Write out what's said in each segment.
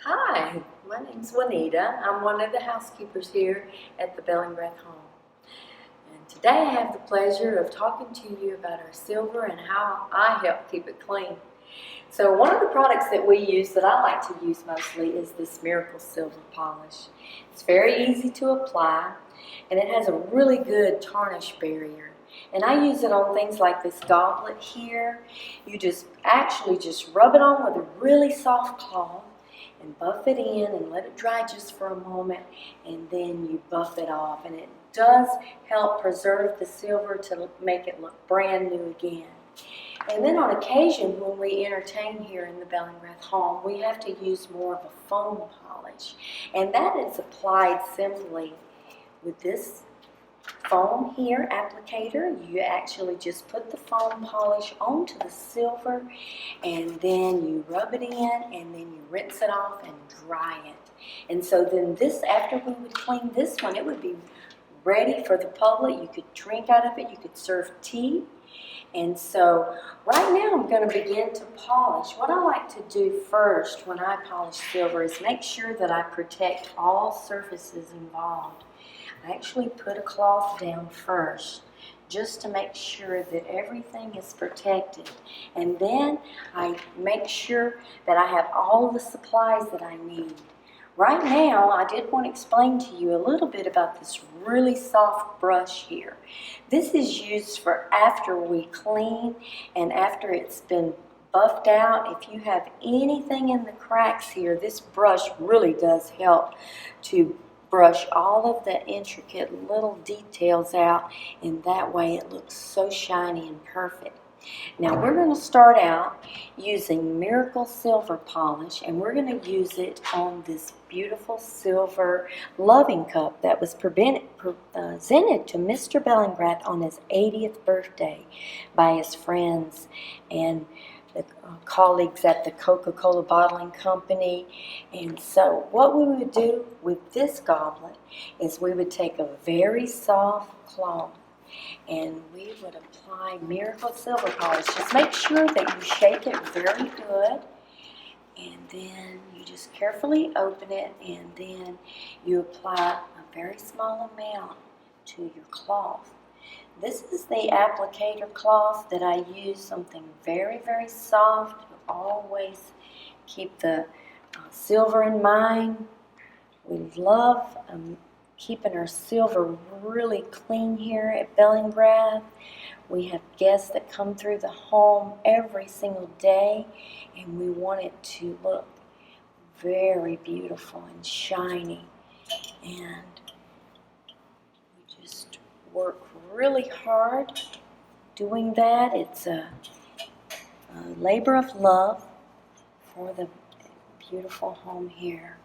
Hi, my name's Juanita. I'm one of the housekeepers here at the Bellingrath Home. And today I have the pleasure of talking to you about our silver and how I help keep it clean. So one of the products that we use that I like to use mostly is this Miracle Silver Polish. It's very easy to apply and it has a really good tarnish barrier. And I use it on things like this goblet here. You just rub it on with a really soft cloth and buff it in and let it dry just for a moment, and then you buff it off, and it does help preserve the silver to make it look brand new again. And then on occasion when we entertain here in the Bellingrath Home, we have to use more of a foam polish, and that is applied simply with this foam here applicator. You actually just put the foam polish onto the silver and then you rub it in and then you rinse it off and dry it. And so then this, after we would clean this one, it would be ready for the public. You could drink out of it, you could serve tea. And so right now I'm going to begin to polish. What I like to do first when I polish silver is make sure that I protect all surfaces involved. I actually put a cloth down first just to make sure that everything is protected. And then I make sure that I have all the supplies that I need. Right now, I did want to explain to you a little bit about this really soft brush here. This is used for after we clean and after it's been buffed out. If you have anything in the cracks here, this brush really does help to brush all of the intricate little details out, and that way it looks so shiny and perfect. Now we're going to start out using Miracle Silver Polish, and we're going to use it on this beautiful silver loving cup that was presented to Mr. Bellingrath on his 80th birthday by his friends and the colleagues at the Coca-Cola bottling company. And so what we would do with this goblet is we would take a very soft cloth and we would apply Miracle Silver Polish. Just make sure that you shake it very good, and then you just carefully open it, and then you apply a very small amount to your cloth. This is the applicator cloth that I use, something very, very soft. Always keep the silver in mind. We love keeping our silver really clean here at Bellingrath. We have guests that come through the home every single day, and we want it to look very beautiful and shiny. And we just work really hard doing that. It's a labor of love for the beautiful home here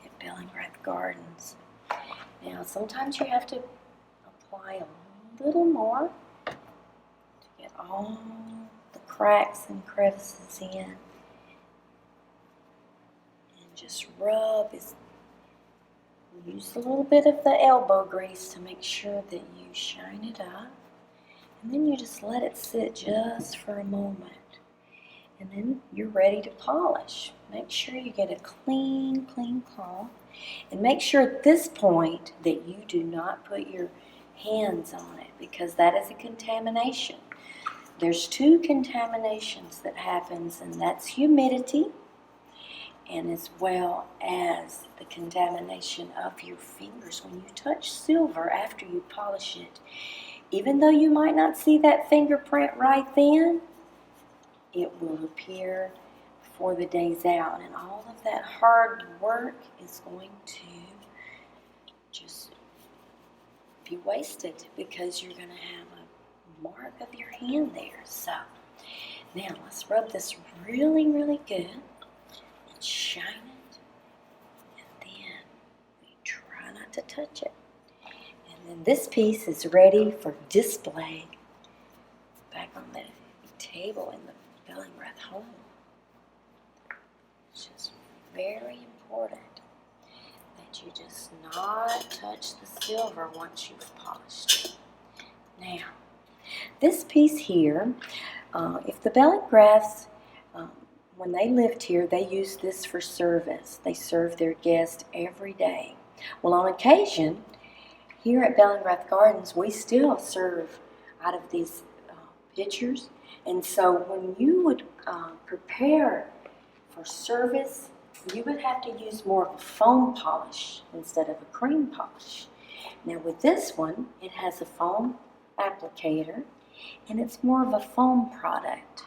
at Bellingrath Gardens. Now sometimes you have to apply a little more to get all the cracks and crevices in, and just rub. Use a little bit of the elbow grease to make sure that you shine it up, and then you just let it sit just for a moment, and then you're ready to polish. Make sure you get a clean cloth, and make sure at this point that you do not put your hands on it, because that is a contamination. There's two contaminations that happens, and that's humidity and as well as the contamination of your fingers when you touch silver after you polish it. Even though you might not see that fingerprint right then, it will appear for the days out, and all of that hard work is going to just be wasted because you're going to have a mark of your hand there. So now let's rub this really, really good and shine it, and then we try not to touch it. And then this piece is ready for display back on the table in the Bellingrath Home. It's just very important that you just not touch the silver once you've polished it. Now, this piece here, if the Bellingraths when they lived here, they used this for service. They served their guests every day. Well, on occasion, here at Bellingrath Gardens, we still serve out of these pitchers. And so when you would prepare for service, you would have to use more of a foam polish instead of a cream polish. Now with this one, it has a foam applicator, and it's more of a foam product.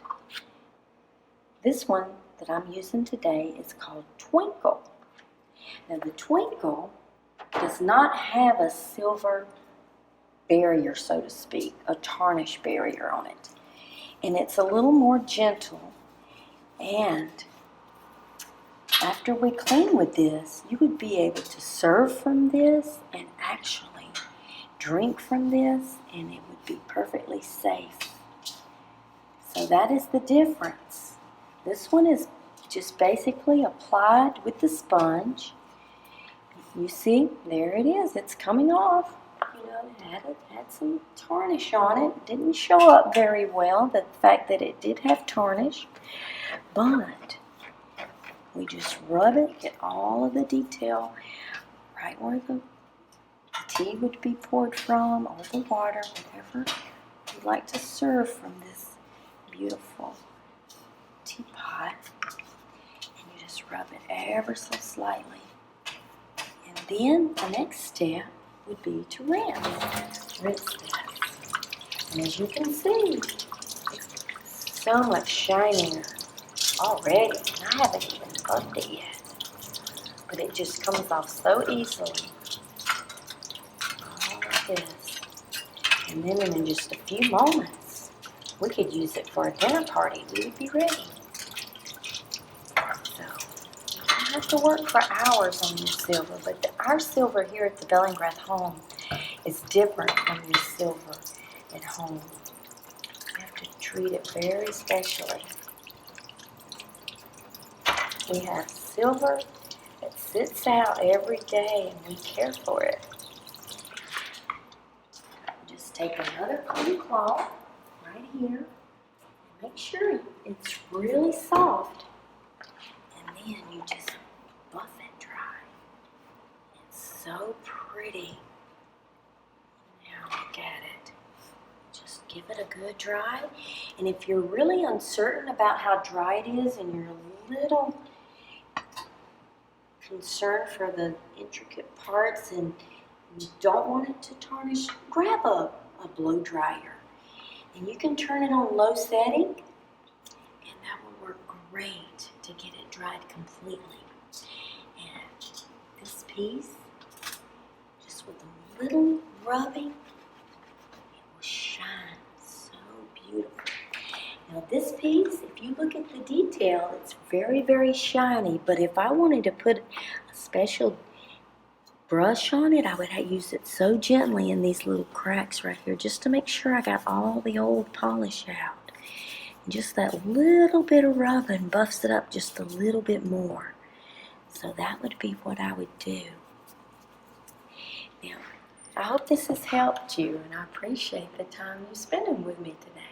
This one that I'm using today is called Twinkle. Now the Twinkle does not have a silver barrier, so to speak, a tarnish barrier on it. And it's a little more gentle. And after we clean with this, you would be able to serve from this and actually drink from this, and it would be perfectly safe. So that is the difference. This one is just basically applied with the sponge. You see, there it is. It's coming off. You know, it had some tarnish on it. Didn't show up very well, the fact that it did have tarnish. But we just rub it, get all of the detail right where the tea would be poured from, or the water, whatever you'd like to serve from this beautiful teapot. And you just rub it ever so slightly. And then the next step would be to rinse this. And as you can see, it's so much shinier already. And I haven't even buffed it yet. But it just comes off so easily. All like this. And then in just a few moments, we could use it for a dinner party. We would be ready. So, you don't have to work for hours on your silver, but our silver here at the Bellingrath Home is different from your silver at home. You have to treat it very specially. We have silver that sits out every day, and we care for it. Just take another cotton cloth right here, and make sure it's really soft, and then you just buff it dry. It's so pretty. Now look at it. Just give it a good dry, and if you're really uncertain about how dry it is and you're a little concerned for the intricate parts and you don't want it to tarnish, grab a blow dryer. And you can turn it on low setting, and that will work great to get it dried completely. And this piece, just with a little rubbing, it will shine so beautiful. Now this piece, if you look at the detail, it's very, very shiny, but if I wanted to put a special brush on it, I would use it so gently in these little cracks right here, just to make sure I got all the old polish out. And just that little bit of rubbing buffs it up just a little bit more. So that would be what I would do. Now, I hope this has helped you, and I appreciate the time you're spending with me today.